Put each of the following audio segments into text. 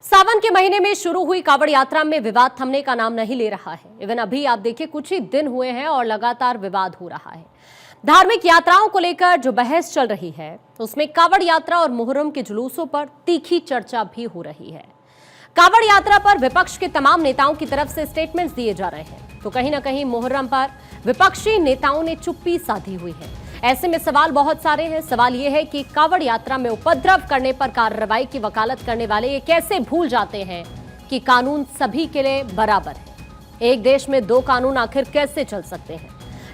सावन के महीने में शुरू हुई कावड़ यात्रा में विवाद थमने का नाम नहीं ले रहा है। इवन अभी आप देखिए कुछ ही दिन हुए हैं और लगातार विवाद हो रहा है। धार्मिक यात्राओं को लेकर जो बहस चल रही है उसमें कावड़ यात्रा और मुहर्रम के जुलूसों पर तीखी चर्चा भी हो रही है। कावड़ यात्रा पर विपक्ष के तमाम नेताओं की तरफ से स्टेटमेंट्स दिए जा रहे हैं, तो कहीं ना कहीं मुहर्रम पर विपक्षी नेताओं ने चुप्पी साधी हुई है। ऐसे में सवाल बहुत सारे हैं। सवाल यह है कि कावड़ यात्रा में उपद्रव करने पर कार्रवाई की वकालत करने वाले ये कैसे भूल जाते हैं कि कानून सभी के लिए बराबर है। एक देश में दो कानून आखिर कैसे चल सकते हैं,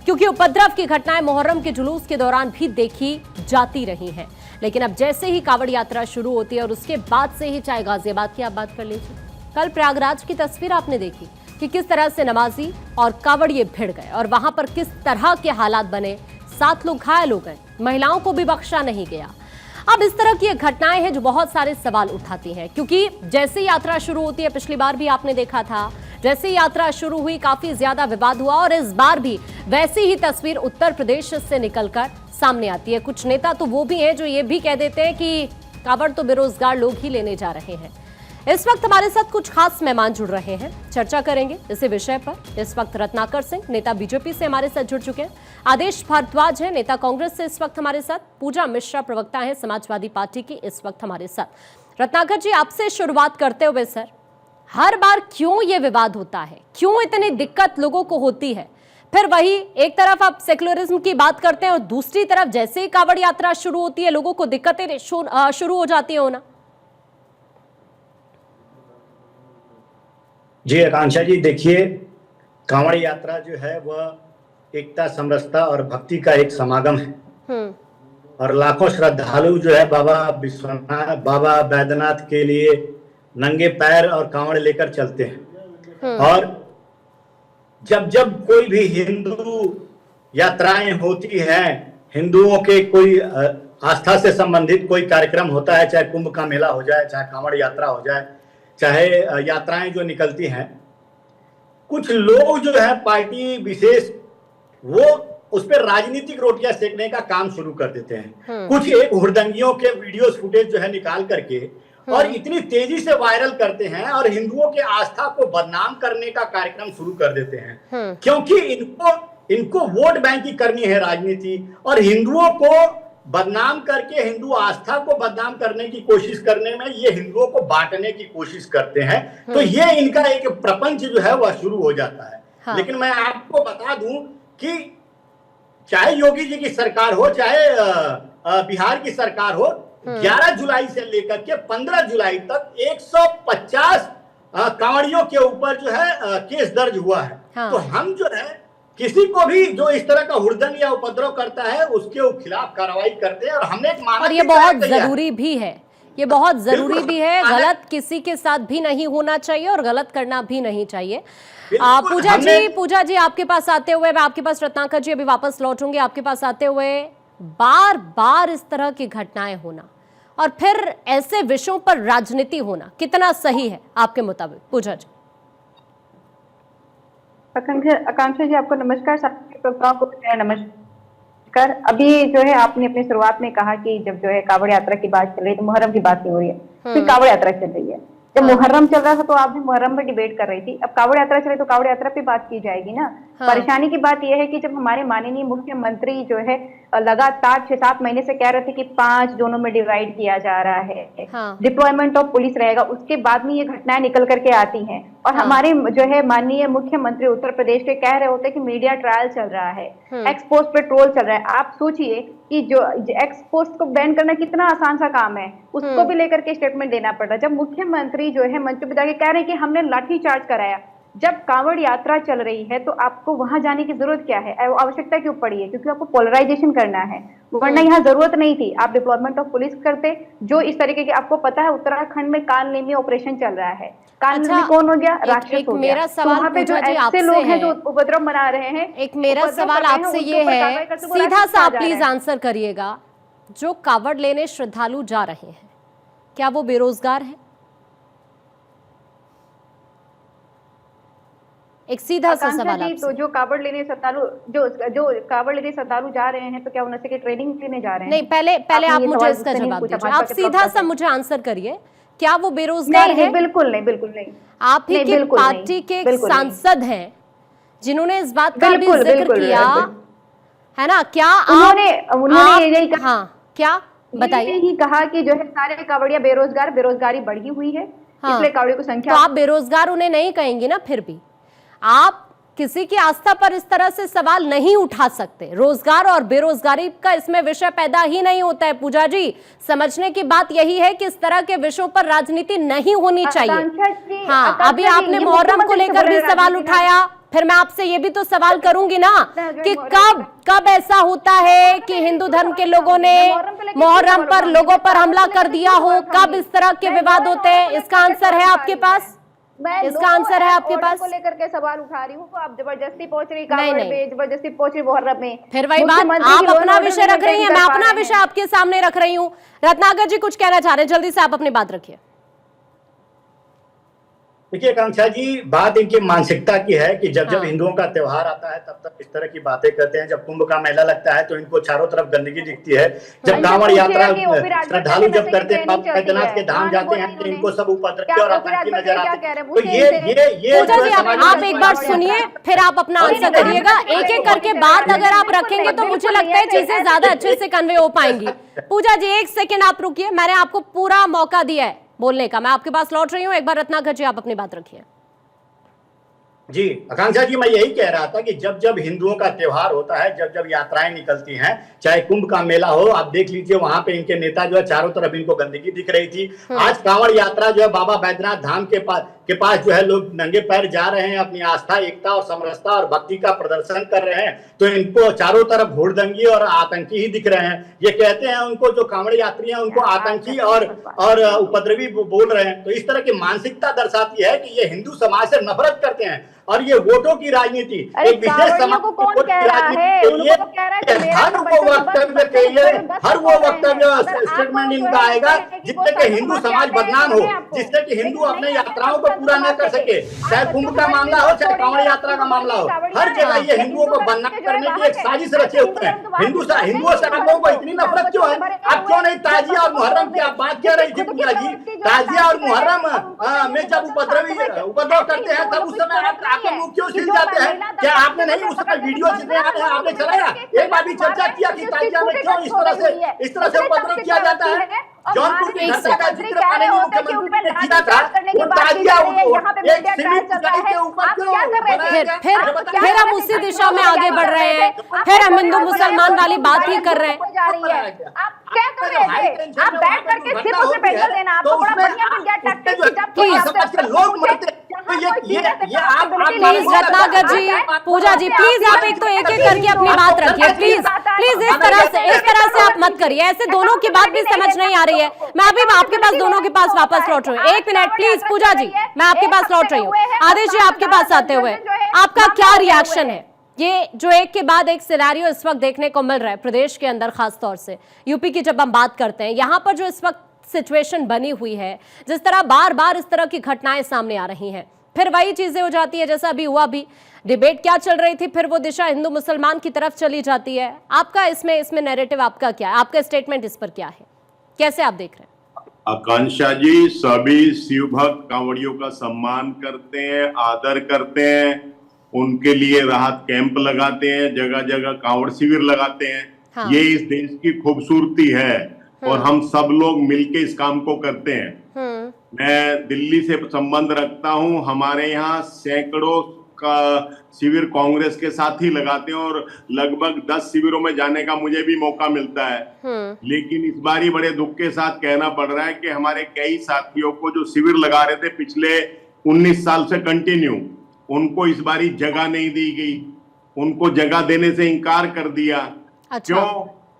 क्योंकि उपद्रव की घटनाएं मुहर्रम के जुलूस के दौरान भी देखी जाती रही हैं। लेकिन अब जैसे ही कावड़ यात्रा शुरू होती है और उसके बाद से ही, चाहे गाजियाबाद की आप बात कर लीजिए, कल प्रयागराज की तस्वीर आपने देखी कि किस तरह से नमाजी और कावड़िए भिड़ गए और वहां पर किस तरह के हालात बने। 7 लोग घायल हो गए, महिलाओं को भी बख्शा नहीं गया। अब इस तरह की घटनाएं हैं जो बहुत सारे सवाल उठाती हैं, क्योंकि जैसे यात्रा शुरू होती है, पिछली बार भी आपने देखा था, जैसे यात्रा शुरू हुई काफी ज्यादा विवाद हुआ और इस बार भी वैसी ही तस्वीर उत्तर प्रदेश से निकलकर सामने आती है। कुछ नेता तो वो भी हैं जो ये भी कह देते हैं कि कावड़ तो बेरोजगार लोग ही लेने जा रहे हैं। इस वक्त हमारे साथ कुछ खास मेहमान जुड़ रहे हैं, चर्चा करेंगे इसी विषय पर। इस वक्त रत्नाकर सिंह, नेता बीजेपी से हमारे साथ जुड़ चुके हैं। आदेश भारद्वाज है, नेता कांग्रेस से इस वक्त हमारे साथ। पूजा मिश्रा, प्रवक्ता है समाजवादी पार्टी की, इस वक्त हमारे साथ। रत्नाकर जी, आपसे शुरुआत करते हुए सर, हर बार क्यों ये विवाद होता है, क्यों इतनी दिक्कत लोगों को होती है? फिर वही एक तरफ आप सेक्युलरिज्म की बात करते हैं और दूसरी तरफ जैसे ही कावड़ यात्रा शुरू होती है लोगों को दिक्कतें शुरू हो जाती है होना। जी आकांक्षा जी, देखिए, कांवड़ यात्रा जो है वह एकता, समरसता और भक्ति का एक समागम है और लाखों श्रद्धालु जो है बाबा विश्वनाथ, बाबा बैद्यनाथ के लिए नंगे पैर और कांवड़ लेकर चलते हैं। और जब जब कोई भी हिंदू यात्राएं होती हैं, हिंदुओं के कोई आस्था से संबंधित कोई कार्यक्रम होता है, चाहे कुंभ का मेला हो जाए, चाहे कांवड़ यात्रा हो जाए, चाहे यात्राएं जो निकलती हैं, कुछ लोग जो है पार्टी विशेष वो उस पर राजनीतिक रोटियां सेकने का काम शुरू कर देते हैं। कुछ एक हुड़दंगियों के वीडियो फुटेज जो है निकाल करके और इतनी तेजी से वायरल करते हैं और हिंदुओं के आस्था को बदनाम करने का कार्यक्रम शुरू कर देते हैं, क्योंकि इनको वोट बैंक की करनी है राजनीति, और हिंदुओं को बदनाम करके, हिंदू आस्था को बदनाम करने की कोशिश करने में ये हिंदुओं को बांटने की कोशिश करते हैं। तो ये इनका एक प्रपंच जो है वह शुरू हो जाता है। हाँ। लेकिन मैं आपको बता दूं कि चाहे योगी जी की सरकार हो, चाहे बिहार की सरकार हो, 11 जुलाई से लेकर के 15 जुलाई तक 150 कांवड़ियों के ऊपर जो है केस दर्ज हुआ है। हाँ। तो हम जो है किसी को भी जो इस तरह का हुड़दंग या उपद्रव करता है उसके खिलाफ कार्रवाई करते हैं और हमने एक मानक, और ये बहुत जरूरी भी है, ये बहुत जरूरी भी है। गलत किसी के साथ भी नहीं होना चाहिए और गलत करना भी नहीं चाहिए। पूजा जी आपके पास आते हुए, मैं आपके पास रत्नाकर जी अभी वापस लौटूंगी, आपके पास आते हुए, बार बार इस तरह की घटनाएं होना और फिर ऐसे विषयों पर राजनीति होना कितना सही है आपके मुताबिक? पूजा जी। आकांक्षा जी, आपको नमस्कार। को नमस्कार। अभी जो है आपने अपनी शुरुआत में कहा कि जब जो है कावड़ यात्रा की बात चल रही है तो मुहर्रम की बात नहीं हो रही है, फिर कावड़ यात्रा चल रही है। जब मुहर्रम चल रहा था तो आप भी मुहर्रम पर डिबेट कर रही थी, अब कावड़ यात्रा चले तो कावड़ यात्रा पे बात की जाएगी ना। हाँ। परेशानी की बात यह है कि जब हमारे माननीय मुख्यमंत्री जो है लगातार 6-7 महीने से कह रहे थे कि 5 जोनों में डिवाइड किया जा रहा है, हाँ। डिप्लॉयमेंट ऑफ पुलिस रहेगा, उसके बाद में ये घटनाएं निकल करके आती हैं और हाँ। हमारे जो है माननीय मुख्यमंत्री उत्तर प्रदेश के कह रहे होते कि मीडिया ट्रायल चल रहा है, एक्सपोस्ट पेट्रोल चल रहा है। आप सोचिए कि जो एक्सपोस्ट को बैन करना कितना आसान सा काम है, उसको भी लेकर के स्टेटमेंट देना पड़ रहा है। जब मुख्यमंत्री जो है मंच पे जाके कह रहे हैं कि हमने लाठी चार्ज कराया, जब कांवड़ यात्रा चल रही है तो आपको वहां जाने की जरूरत क्या है, आवश्यकता क्यों पड़ी है? क्योंकि आपको पोलराइजेशन करना है, वरना यहाँ जरूरत नहीं थी। आप डिप्लॉयमेंट ऑफ पुलिस करते, जो इस तरीके के, आपको पता है उत्तराखंड में कानलेमी ऑपरेशन चल रहा है। कानलेमी कौन हो गया? राक्षस हो गया। मेरा सवाल वहाँ पे जो ऐसे लोग हैं जो उपद्रव मना रहे हैं, एक मेरा सवाल आपसे ये है, सीधा सा प्लीज आंसर करिएगा, जो कावड़ लेने श्रद्धालु जा रहे हैं क्या वो बेरोजगार है? एक सीधा सा सवाल आपसे। तो जो कावड़ लेने श्रद्धालु जो कावड़ लेने श्रद्धालु जा रहे हैं तो क्या उनसे की ट्रेनिंग लेने जा रहे हैं? नहीं, पहले आप मुझे इसका जवाब दीजिए। आप सीधा सा मुझे आंसर करिए क्या वो बेरोजगार है? बिल्कुल नहीं, बिल्कुल नहीं। आप ही की पार्टी के एक सांसद हैं जिन्होंने इस बात का भी जिक्र किया है ना। क्या उन्होंने यही कहा, हाँ, क्या बताइए? यही कहा कि जो है सारे कांवड़िया बेरोजगार, बेरोजगारी बढ़ी हुई है, इसलिए कांवड़ियों की संख्या। तो आप बेरोजगार उन्हें नहीं कहेंगे ना, फिर भी आप किसी की आस्था पर इस तरह से सवाल नहीं उठा सकते। रोजगार और बेरोजगारी का इसमें विषय पैदा ही नहीं होता है। पूजा जी, समझने की बात यही है कि इस तरह के विषयों पर राजनीति नहीं होनी चाहिए। हाँ, अभी आपने मुहर्रम को लेकर भी सवाल उठाया, फिर मैं आपसे ये भी तो सवाल करूंगी ना कि कब ऐसा होता है कि हिंदू धर्म के लोगों ने मुहर्रम पर लोगों पर हमला कर दिया हो? कब इस तरह के विवाद होते हैं? इसका आंसर है आपके पास? इसका आंसर है आपके पास? को लेकर के सवाल उठा रही हूँ, आप जबरदस्ती पहुंच रही कांवड़ में, जबरदस्ती पहुंच रही मुहर्रम में। फिर वही बात, आप अपना विषय रख रही हैं, मैं अपना विषय आपके सामने रख रही हूँ। रत्नाकर जी कुछ कहना चाह रहे हैं, जल्दी से आप अपनी बात रखिए। देखिए आकांक्षा जी, बात इनकी मानसिकता की है कि जब हिंदुओं का त्योहार आता है तब तक इस तरह की बातें करते हैं। जब कुंभ का मेला लगता है तो इनको चारों तरफ गंदगी दिखती है। जब कांवड़ यात्रा श्रद्धालु जब करते हैं, बैद्यनाथ के धाम जाते हैं तो इनको सब उपद्रवी और आतंकी नजर आते हैं। तो ये आप एक बार सुनिए, फिर आप अपना आंसर करिएगा। एक एक करके बात अगर आप रखेंगे तो मुझे लगता है चीजें ज्यादा अच्छे से कन्वे हो पाएंगी। पूजा जी, एक सेकेंड आप रुकिए, मैंने आपको पूरा मौका दिया है बोलने का। मैं आपके पास लौट रही हूँ, एक बार रत्नाकर जी आप अपनी बात रखिए। जी आकांक्षा जी, मैं यही कह रहा था कि जब जब हिंदुओं का त्योहार होता है, जब जब यात्राएं निकलती हैं, चाहे कुंभ का मेला हो, आप देख लीजिए वहां पे इनके नेता जो है चारों तरफ इनको गंदगी दिख रही थी। आज कांवड़ यात्रा जो है बाबा बैद्यनाथ धाम के पास जो है लोग नंगे पैर जा रहे हैं, अपनी आस्था, एकता और समरसता और भक्ति का प्रदर्शन कर रहे हैं, तो इनको चारों तरफ घोड़दंगी और आतंकी ही दिख रहे हैं। ये कहते हैं उनको, जो कांवड़ यात्री हैं उनको आतंकी और उपद्रवी बोल रहे हैं। तो इस तरह की मानसिकता दर्शाती है कि ये हिंदू समाज से नफरत करते हैं और ये वोटों की राजनीति, एक विशेष समाज को कौन कह रहा है? हर वो वक्तव्य के लिए, हर वो वक्तव्य स्टेटमेंट इनका आएगा जिससे कि हिंदू समाज बदनाम हो, जिससे कि हिंदू अपने यात्राओं को पूरा न कर सके। चाहे कुंभ का मामला हो, चाहे कांवड़ यात्रा का मामला हो, हर जगह ये हिंदुओं को बदनाम करने की एक साजिश रचे हुए हैं। हिंदुओं से आप लोगों को इतनी नफरत क्यों है? आप क्यों नहीं ताजिया और मुहर्रम की आप बात कर रही थी पूजा जी? ताजिया और मुहर्रम में जब उपद्रव करते हैं तब उस समय आपके मुंह क्यों सिल जाते हैं? क्या आपने नहीं उस समय वीडियो जितने आए हैं आपने चलाया? एक बार भी चर्चा किया कि ताजिया में क्यों इस तरह से उपद्रव किया जाता है? जौनपुर की घटना का जिक्र माननीय मुख्यमंत्री ने किया था, वो ताजिया एक सिविल सोसाइटी के ऊपर क्यों? फिर हम उसी दिशा में आगे बढ़ रहे हैं, फिर हम हिंदू मुसलमान वाली बात ही कर रहे हैं। क्या कर रहे थे? आप बैठ करके सिर्फ उसे पैसा देना, आपको बड़ा बढ़िया मिल गया टैक्टिक्स कि जब प्लीज लोग मरते हैं। प्लीज रत्नाकर जी, पूजा जी, प्लीज आप एक करके अपनी बात रखिए। प्लीज इस तरह से आप मत करिए, ऐसे दोनों की बात भी समझ नहीं आ रही है। मैं अभी आपके पास दोनों के पास वापस लौट रही हूँ। एक मिनट प्लीज पूजा जी, मैं आपके पास लौट रही हूँ। आदेश जी, आपके पास आते हुए आपका क्या रिएक्शन है? ये जो एक के बाद एक सिनेरियो इस वक्त देखने को मिल रहा है प्रदेश के अंदर, खासतौर से यूपी की जब हम बात करते हैं, यहाँ पर जो इस वक्त सिचुएशन बनी हुई है, जिस तरह बार बार इस तरह की घटनाएं सामने आ रही हैं, फिर वही चीजें हो जाती है जैसा अभी हुआ। भी डिबेट क्या चल रही थी, फिर वो दिशा हिंदू मुसलमान की तरफ चली जाती है। आपका इसमें नैरेटिव आपका क्या है? आपका स्टेटमेंट इस पर क्या है? कैसे आप देख रहे हैं? आकांक्षा जी, सभी शिव भक्त कांवड़ियों का सम्मान करते हैं, आदर करते हैं, उनके लिए राहत कैंप लगाते हैं, जगह जगह कांवड़ शिविर लगाते हैं। हाँ। ये इस देश की खूबसूरती है और हम सब लोग मिलके इस काम को करते हैं। मैं दिल्ली से संबंध रखता हूं, हमारे यहाँ सैकड़ों का शिविर कांग्रेस के साथ ही लगाते हैं और लगभग 10 शिविरों में जाने का मुझे भी मौका मिलता है। लेकिन इस बार ही बड़े दुख के साथ कहना पड़ रहा है कि हमारे कई साथियों को जो शिविर लगा रहे थे पिछले 19 साल से कंटिन्यू, उनको इस बारी जगह नहीं दी गई, उनको जगह देने से इनकार कर दिया। अच्छा।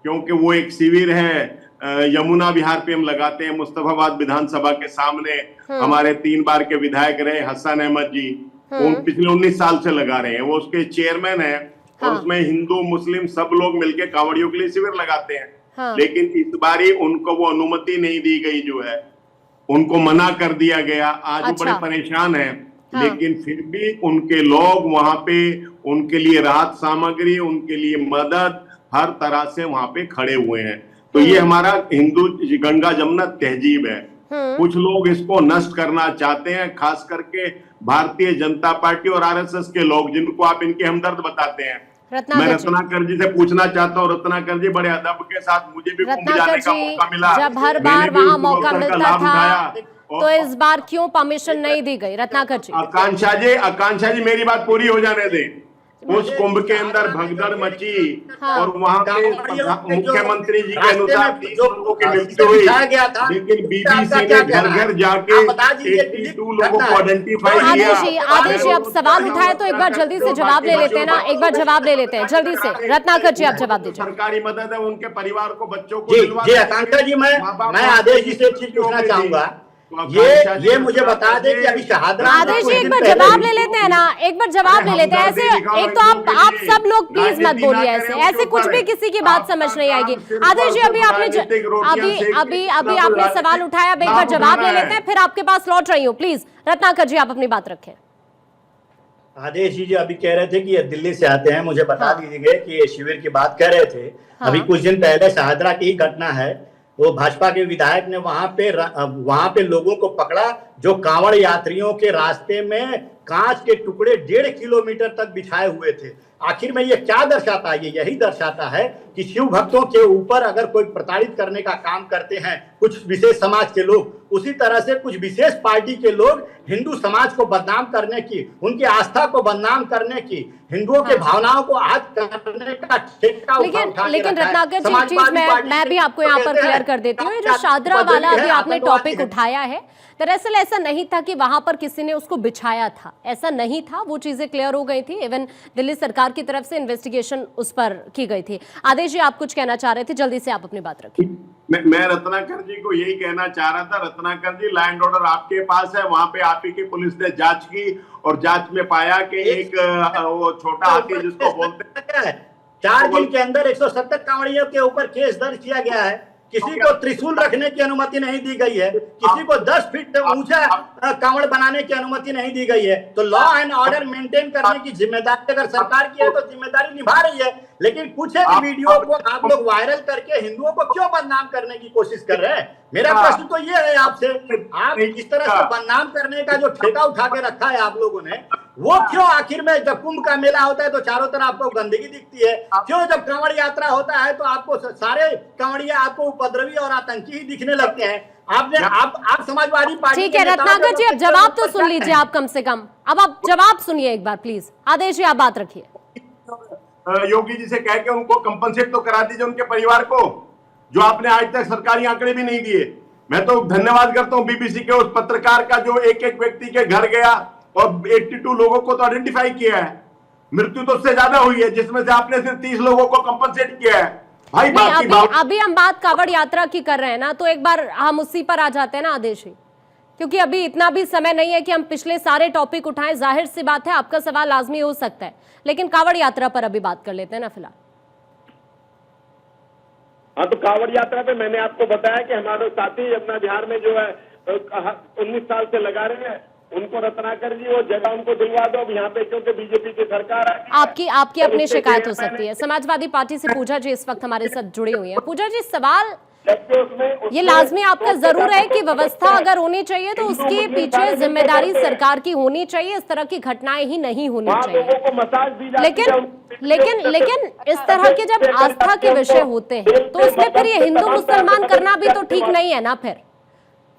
क्योंकि वो एक शिविर है यमुना विहार पे हम लगाते हैं, मुस्तफाबाद विधानसभा के सामने। हमारे 3 बार के विधायक रहे हसन अहमद जी, वो पिछले 19 साल से लगा रहे हैं, वो उसके चेयरमैन है। हाँ। और उसमें हिंदू मुस्लिम सब लोग मिलके कांवड़ियों के लिए शिविर लगाते हैं। हाँ। लेकिन इस बारी उनको वो अनुमति नहीं दी गई, जो है उनको मना कर दिया गया। आज वो बड़े परेशान है। हाँ। लेकिन फिर भी उनके लोग वहां पे उनके लिए राहत सामग्री, उनके लिए मदद, हर तरह से वहां पे खड़े हुए हैं। तो ये हमारा हिंदू गंगा जमुना तहजीब है। कुछ लोग इसको नष्ट करना चाहते हैं, खास करके भारतीय जनता पार्टी और आरएसएस के लोग, जिनको आप इनके हमदर्द बताते हैं। मैं रत्नाकर जी से पूछना चाहता हूँ, रत्नाकर जी बड़े अदब के साथ, मुझे भी कुंभ जाने का मौका मिला, जब हर बार वहाँ मौका मिलता था तो इस बार क्यों परमिशन नहीं दी गई? रत्नाकर जी, आकांक्षा जी मेरी बात पूरी हो जाने दें। उस कुंभ के अंदर भगदड़ मची और वहां पे मुख्यमंत्री जी के अनुसार 30 लोगों की मृत्यु हुई, लेकिन बीबीसी ने घर घर जाके 82 लोगों को आइडेंटिफाई किया। आदेश जी, अब सवाल उठाए तो एक बार जल्दी से जवाब ले लेते हैं ना, एक बार जवाब ले लेते हैं जल्दी से। रत्नाकर जी आप जवाब दीजिए। सरकारी मदद है उनके परिवार को, बच्चों को। जी आकांक्षा जी, मैं आदेश जी से एक चीज पूछना चाहूंगा, ये मुझे बता दे कि अभी शहादरा। आदेश जी एक बार जवाब ले लेते हैं ना, एक बार जवाब ले लेते हैं। ऐसे एक तो आप सब लोग प्लीज मत बोलिए, ऐसे कुछ भी किसी की बात समझ नहीं आएगी। आदेश जी अभी आपने सवाल उठाया, अब एक बार जवाब ले लेते हैं, फिर आपके पास लौट रही हूँ। प्लीज रत्नाकर जी आप अपनी बात रखें। आदेश जी जो अभी कह रहे थे कि ये दिल्ली से आते हैं, मुझे बता दीजिए कि ये शिविर की बात कर रहे थे। अभी कुछ दिन पहले शहादरा की ही घटना है, वो भाजपा के विधायक ने वहां पे लोगों को पकड़ा जो कांवड़ यात्रियों के रास्ते में कांच के टुकड़े 1.5 किलोमीटर तक बिछाए हुए थे। आखिर में ये क्या दर्शाता है? ये यही दर्शाता है कि शिव भक्तों के ऊपर अगर कोई प्रताड़ित करने का काम करते हैं कुछ विशेष समाज के लोग, उसी तरह से कुछ विशेष पार्टी के लोग हिंदू समाज को बदनाम करने की, उनकी आस्था को बदनाम करने की, हिंदुओं के भावनाओं को आहत करने का ठेका लेकिन रत्नाकर जी एक चीज मैं भी आपको यहाँ पर क्लियर कर देती हूँ। जो शादरा वाला अभी आपने टॉपिक उठाया है, दरअसल ऐसा नहीं था कि वहां पर किसी ने उसको बिछाया था, ऐसा नहीं था। वो चीजें क्लियर हो गई थी, इवन दिल्ली सरकार की तरफ से इन्वेस्टिगेशन उस पर की गई थी। आदेश जी आप कुछ कहना चाह रहे थे, जल्दी से आप अपनी बात रखिए। मैं रत्नाकर जी को यही कहना चाह रहा था, रत्नाकर जी लैंड ऑर्डर आपके पास है, वहां पे आप ही की पुलिस ने जांच की और जांच में पाया कि एक वो छोटा हाथी जिसको बोलते हैं, 4 दिन के अंदर 170 कांवड़ियों के ऊपर केस दर्ज किया गया है। किसी को त्रिशूल रखने की अनुमति नहीं दी गई है, किसी को 10 फीट ऊंचा कांवड़ बनाने की अनुमति नहीं दी गई है। तो लॉ एंड ऑर्डर मेंटेन करने की जिम्मेदारी अगर सरकार की है तो जिम्मेदारी निभा रही है। लेकिन कुछ एक वीडियो को आप लोग वायरल करके हिंदुओं को क्यों बदनाम करने की कोशिश कर रहे हैं? मेरा प्रश्न तो ये है आपसे, आप इस तरह से बदनाम करने का जो ठेका उठा के रखा है आप लोगों ने, वो क्यों? आखिर में जब कुंभ का मेला होता है तो चारों तरफ आपको गंदगी दिखती है, क्यों जब कांवड़ यात्रा होता है तो आपको सारे कांवड़िया आपको उपद्रवी और आतंकी ही दिखने लगते हैं? आप समाजवादी पार्टी। ठीक है रत्नाकर जी, अब जवाब तो सुन लीजिए आप कम से कम। अब आप जवाब सुनिए एक बार प्लीज। आदेश जी आप बात रखिए। योगी जी से कह के उनको कंपनसेट तो करा दीजिए उनके परिवार को, जो आपने आज तक सरकारी आंकड़े भी नहीं दिए। मैं तो धन्यवाद करता हूं बीबीसी के उस पत्रकार का जो एक एक व्यक्ति के घर गया और 82 लोगों को तो आइडेंटिफाई किया है। मृत्यु तो उससे ज्यादा हुई है, जिसमें से आपने सिर्फ 30 लोगों को कंपनसेट किया है। भाई अभी हम बात कांवड़ यात्रा की कर रहे हैं ना, तो एक बार हम उसी पर आ जाते हैं ना आदेश जी, क्योंकि अभी इतना भी समय नहीं है कि हम पिछले सारे टॉपिक उठाएं। जाहिर सी बात है आपका सवाल लाजमी हो सकता है, लेकिन कांवड़ यात्रा पर अभी बात कर लेते हैं ना फिलहाल। हाँ, तो कांवड़ यात्रा पे मैंने आपको बताया कि हमारे साथी अपना बिहार में जो है 19 साल से लगा रहे हैं, उनको रत्नाकर जी वो जगह उनको दिलवा दो। अब यहाँ पे क्योंकि बीजेपी की सरकार है, आपकी अपनी शिकायत हो सकती है। समाजवादी पार्टी से पूजा जी इस वक्त हमारे साथ जुड़ी हुई है। पूजा जी सवाल ये लाजमी आपका जरूर है कि व्यवस्था अगर होनी चाहिए तो उसके पीछे जिम्मेदारी सरकार की होनी चाहिए, इस तरह की घटनाएं ही नहीं होनी चाहिए। लेकिन इस तरह के जब आस्था के विषय होते हैं तो उसमें फिर ये हिंदू मुसलमान करना भी तो ठीक नहीं है ना फिर।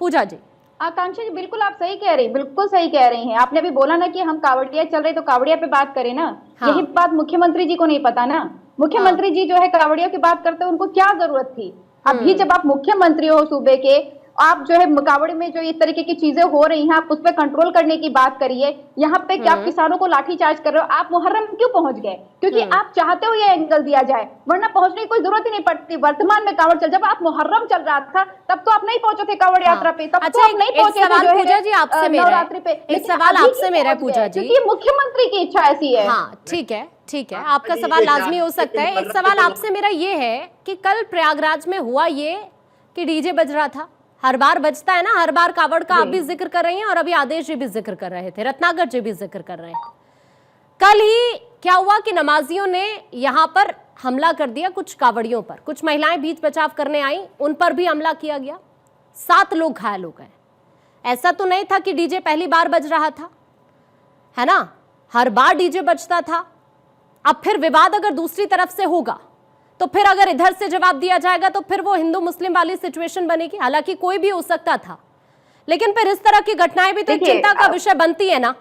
पूजा जी। आकांक्षा जी बिल्कुल आप सही कह रही, बिल्कुल सही कह रही हैं। आपने अभी बोला ना कि हम कांवड़िया चल रहे तो कांवड़िया पे बात करें ना। हाँ। यही बात मुख्यमंत्री जी को नहीं पता ना। मुख्यमंत्री जी जो है कांवड़िया की बात करते हैं, उनको क्या जरूरत थी? अभी जब आप मुख्यमंत्री हो सूबे के, आप जो है कांवड़ में जो इस तरीके की चीजें हो रही हैं, आप उस पर कंट्रोल करने की बात करिए। यहाँ पे क्या आप किसानों को लाठीचार्ज कर रहे हो? आप मुहर्रम क्यों पहुंच गए? क्योंकि आप चाहते हो ये एंगल दिया जाए, वरना पहुंचने की कोई जरूरत ही नहीं पड़ती। वर्तमान में कांवड़ चल, जब आप मुहर्रम चल रहा था तब तो आप नहीं पहुंचे थे कांवड़ यात्रा पे, तब तो आप नहीं पहुंचे थे पूजा जी आपसे नवरात्रि पे। एक सवाल आपसे मेरा है पूजा जी, क्योंकि मुख्यमंत्री की इच्छा ऐसी है। हाँ ठीक है, आपका सवाल लाजमी हो सकता है। एक सवाल आपसे मेरा ये है कि कल प्रयागराज में हुआ ये कि डीजे बज रहा था, हर बार बजता है ना, हर बार कावड़ का आप भी जिक्र कर रही हैं और अभी आदेश जी भी जिक्र कर रहे थे, रत्नाकर जी भी जिक्र कर रहे हैं। कल ही क्या हुआ कि नमाजियों ने यहां पर हमला कर दिया कुछ कावड़ियों पर, कुछ महिलाएं बीच बचाव करने आई, उन पर भी हमला किया गया। 7 लोग घायल हो गए। ऐसा तो नहीं था कि डीजे पहली बार बज रहा था, है ना, हर बार डीजे बजता था। अब फिर विवाद अगर दूसरी तरफ से होगा तो फिर अगर इधर से जवाब दिया जाएगा तो फिर वो हिंदू मुस्लिम वाली सिचुएशन बनेगी। हालांकि कोई भी हो सकता था, लेकिन फिर इस तरह की घटनाएं भी तो चिंता का विषय बनती है ना।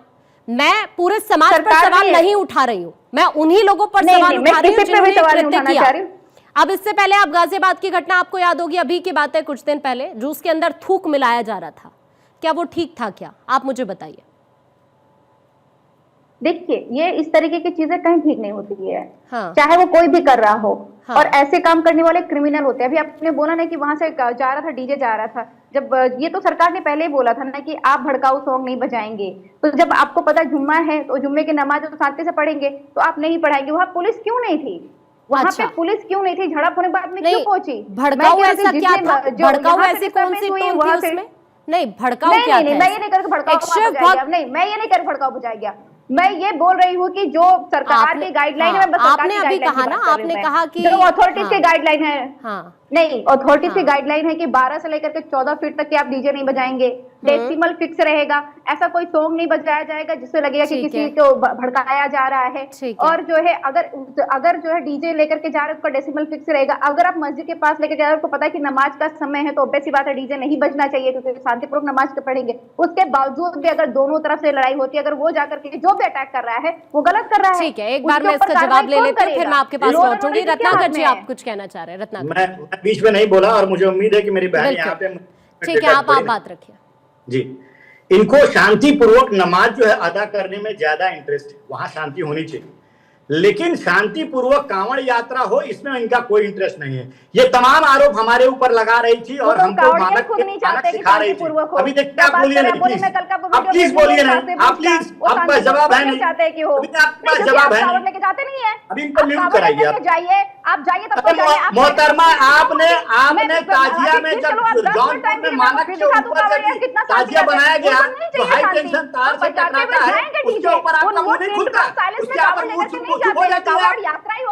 मैं पूरे समाज पर सवाल नहीं उठा रही हूँ, मैं उन्हीं लोगों पर सवाल उठा रही हूँ जिन्होंने कृत्य किया। अब इससे पहले आप गाजियाबाद की घटना आपको याद होगी, अभी की बात है, कुछ दिन पहले जूस के अंदर थूक मिलाया जा रहा था, क्या वो ठीक था? क्या आप मुझे बताइए। देखिए, ये इस तरीके की चीजें कहीं ठीक नहीं होती है। हाँ। चाहे वो कोई भी कर रहा हो। हाँ। और ऐसे काम करने वाले क्रिमिनल होते हैं। अभी आपने बोला ना कि वहां से जा रहा था, डीजे जा रहा था, जब ये तो सरकार ने पहले ही बोला था ना कि आप भड़काऊ सॉन्ग नहीं बजाएंगे। तो जब आपको पता जुम्मा है तो जुम्मे की नमाज तो शांति से पढ़ेंगे, तो आप नहीं पढ़ाएंगे। वहां पुलिस क्यों नहीं थी? वहां पे पुलिस क्यों नहीं थी? झड़प होने बाद में क्यों पहुंची? भड़काऊ ऐसा क्या था? भड़काऊ ऐसी कौन सी टोन थी उसमें? नहीं, भड़काऊ क्या था? मैं ये नहीं कर भड़काऊ, नहीं मैं ये नहीं कर भड़काऊ बुझाया गया। मैं ये बोल रही हूँ कि जो सरकार की गाइडलाइन है, आपने अभी कहा ना, आपने कहा कि जो अथॉरिटीज की गाइडलाइन है, हाँ, नहीं अथॉरिटीज की गाइडलाइन है कि 12 से लेकर के 14 फीट तक के आप डीजे नहीं बजाएंगे, डेसिमल फिक्स रहेगा, ऐसा कोई सॉन्ग नहीं बजाया जाएगा जिससे लगेगा कि किसी को भड़काया जा रहा है। और जो है अगर जो है डीजे लेकर के जा रहे हैं उसका डेसिमल फिक्स रहेगा। अगर आप मस्जिद के पास लेकर जा रहे हैं, आपको पता है कि नमाज का समय है, तो ऑब्वियस सी बात है डीजे नहीं बजना चाहिए क्योंकि शांतिपूर्वक नमाज के पढ़ेंगे। उसके बावजूद भी अगर दोनों तरफ से लड़ाई होती है, अगर वो जाकर के जो भी अटैक कर रहा है वो गलत कर रहा है। ठीक है, एक बार मैं इसका जवाब ले लेती हूँ, फिर मैं आपके पास लौटूंगी। रत्नाकर जी, आप कुछ कहना चाह रहे हैं? रत्नाकर, मैं बीच में नहीं बोला और मुझे उम्मीद है कि मेरी बहन यहाँ पे ठीक है, आप बात रखिए जी। इनको शांतिपूर्वक नमाज जो है अदा करने में ज्यादा इंटरेस्ट है, वहां शांति होनी चाहिए, लेकिन शांतिपूर्वक कांवड़ यात्रा हो इसमें इनका कोई इंटरेस्ट नहीं है। ये तमाम आरोप हमारे ऊपर लगा रही थी और हमको मानक सिखा रही थी। अभी देखते आप बोलिए नहीं, आप प्लीज बोलिए नहीं, आप प्लीज, आपका जवाब है नहीं, आपका जवाब है नहीं, लेके जाते नहीं है, अभी इनको म्यूट कराइए आप। जाइए, आप जाइए तब मोहतरमा, आपने ताजिया में जब जौनपुर में मानक के ऊपर जब ताजिया बनाया गया तो हाई टेंशन तार से टकराता है, उसके ऊपर आपका मुंह नहीं खुलता, उसके ऊपर मुंह चुप हो जाती है।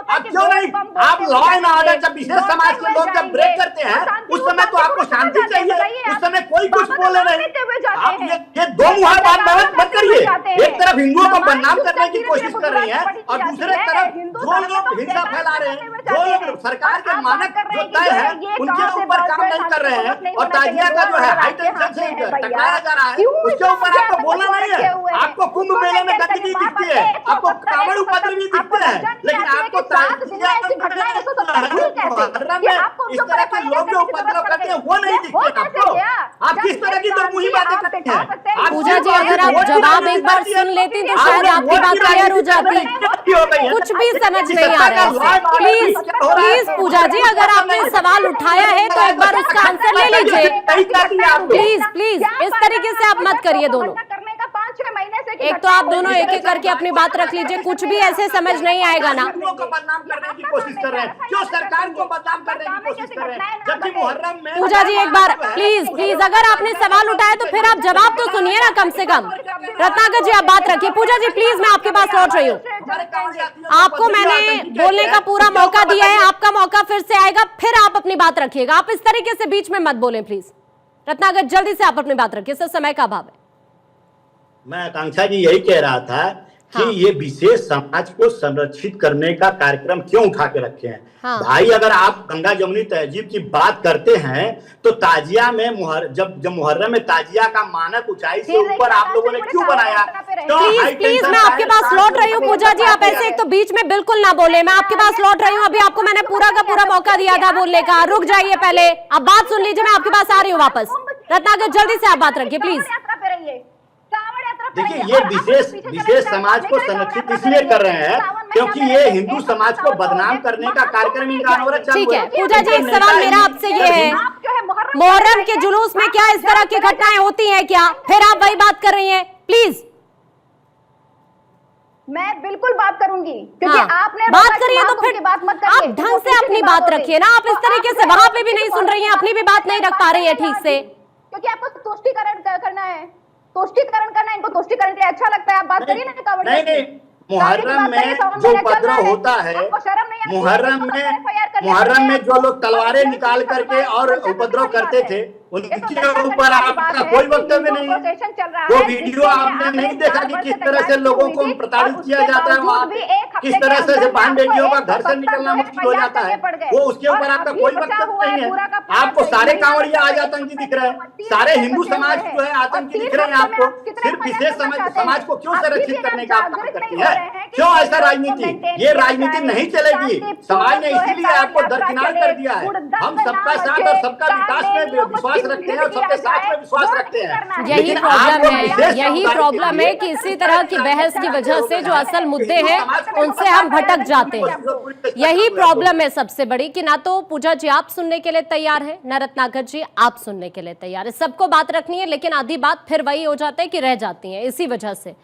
अब क्यों नहीं? आप लॉ एंड ऑर्डर जब विशेष समाज के लोग जब ब्रेक करते हैं उस समय तो आपको शांति चाहिए, उस समय कोई कुछ बोले नहीं। आप ये दो मुहा बात मत करिए। एक तरफ हिंदुओं को बदनाम करने की कोशिश कर रही है और दूसरे तरफ जो लोग हिंसा फैला रहे हैं, जो लोग सरकार के मानक जो तय है उनके ऊपर काम नहीं कर रहे हैं और ताजिया का जो है हाई टेंशन से टकराया जा रहा है, उसके ऊपर आपको बोलना नहीं है। आपको कुंभ मेले में गंदगी दिखती है, आपको कांवड़ उपद्रवी दिखते हैं, लेकिन आपको इस तरह के लोग जो उपद्रव करते हैं वो नहीं दिखते आपको। आप किस तरह की तो मुहिम बातें करते हैं? पूजा जी, अगर आप जवाब एक बार सुन लेती तो शायद आपकी बात क्लियर हो जाती। कुछ भी समझ नहीं आ रहा है। प्लीज प्लीज पूजा जी, अगर आपने सवाल उठाया है तो एक बार उसका आंसर ले लीजिए। प्लीज प्लीज, इस तरीके से आप मत करिए दोनों। एक तो आप दोनों एक एक करके अपनी बात रख लीजिए, कुछ भी ऐसे समझ नहीं आएगा ना। बदनाम करने की कोशिश कर रहे हैं, क्यों सरकार को बदनाम करने की कोशिश कर रहे हैं, जबकि मुहर्रम में। पूजा जी, एक बार प्लीज प्लीज, अगर आपने सवाल उठाया तो फिर आप जवाब तो सुनिए ना कम से कम। रत्नाकर जी, आप बात रखिए। पूजा जी प्लीज, मैं आपके पास लौट रही हूँ। आपको मैंने बोलने का पूरा मौका दिया है, आपका मौका फिर से आएगा, फिर आप अपनी बात रखिएगा। आप इस तरीके से बीच में मत बोलें प्लीज। रत्नाकर, जल्दी से आप अपनी बात रखिए, सर समय का अभाव है। मैं आकांक्षा जी यही कह रहा था कि ये विशेष समाज को संरक्षित करने का कार्यक्रम क्यों उठा के रखे हैं। भाई, अगर आप गंगा जमुनी तहजीब की बात करते हैं तो ताजिया में जब मुहर्रम में ताजिया का मानक ऊंचाई से ऊपर आप लोगों ने क्यों बनाया? प्लीज प्लीज, मैं आपके पास लौट रही हूँ। पूजा जी, आप ऐसे एक तो बीच में बिल्कुल ना बोले। मैं आपके पास लौट रही हूँ। अभी आपको मैंने पूरा का पूरा मौका दिया था बोलने का। रुक जाइए, पहले आप बात सुन लीजिए, मैं आपके पास आ रही हूँ वापस। रत्नाकर, जल्दी से आप बात रखिए प्लीज। देखिए, ये विशेष समाज को संरक्षित इसलिए कर रहे हैं क्योंकि ये हिंदू समाज को बदनाम करने का कार्यक्रम इनका अनवरत चालू है। ठीक है पूजा जी, एक सवाल मेरा आपसे ये है, मुहर्रम के जुलूस में क्या इस तरह की घटनाएं होती हैं क्या? फिर आप वही बात कर रही हैं। प्लीज, मैं बिल्कुल बात करूंगी क्योंकि आपने बात करिए तो फिर आप ढंग से अपनी बात रखिए ना। आप इस तरीके से वहां पे भी नहीं सुन रही हैं, अपनी भी बात नहीं रख पा रही है ठीक से, क्योंकि आपको तुष्टीकरण करना है। तुष्टीकरण करना, इनको तुष्टीकरण के अच्छा लगता है। आप बात करिए ना। नहीं, मुहर्रम में जो उपद्रव होता है, मुहर्रम में जो लोग तलवारें निकाल करके और उपद्रव करते थे, उनके ऊपर आपका कोई वक्तव्य नहीं है। चल रहा वो है, वीडियो आपने नहीं देखा कि किस तरह से लोगों को प्रताड़ित किया जाता है वहाँ पे, किस तरह से बहन बेटियों का घर से निकलना मुश्किल हो जाता है। वो उसके ऊपर आपका कोई वक्तव्य नहीं है। आपको सारे कांवड़िया आज आतंकी दिख रहे हैं, सारे हिंदू समाज जो है आतंकी दिख रहे हैं आपको। सिर्फ विशेष समाज को क्यों संरक्षित करने का आप काम करती है? क्यों ऐसा राजनीति? ये राजनीति नहीं चलेगी। समाज ने इसीलिए आपको दरकिनार कर दिया है। हम सबका साथ और सबका विकास में विश्वास रखते हैं और सबके साथ में विश्वास रखते हैं। यही प्रॉब्लम है कि इसी तरह की बहस की वजह से जो असल मुद्दे हैं उनसे हम भटक जाते हैं। यही प्रॉब्लम है सबसे बड़ी कि ना तो पूजा जी आप सुनने के लिए तैयार है, ना रत्नाकर जी आप सुनने के लिए तैयार है। सबको बात रखनी है लेकिन आधी बात फिर वही हो जाता है कि रह जाती है। इसी वजह से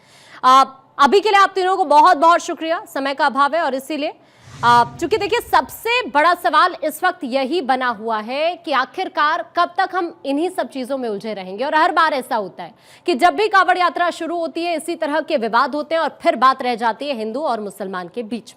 अभी के लिए आप तीनों को बहुत बहुत शुक्रिया, समय का अभाव है और इसीलिए चूंकि देखिए सबसे बड़ा सवाल इस वक्त यही बना हुआ है कि आखिरकार कब तक हम इन्हीं सब चीजों में उलझे रहेंगे। और हर बार ऐसा होता है कि जब भी कांवड़ यात्रा शुरू होती है इसी तरह के विवाद होते हैं और फिर बात रह जाती है हिंदू और मुसलमान के बीच में।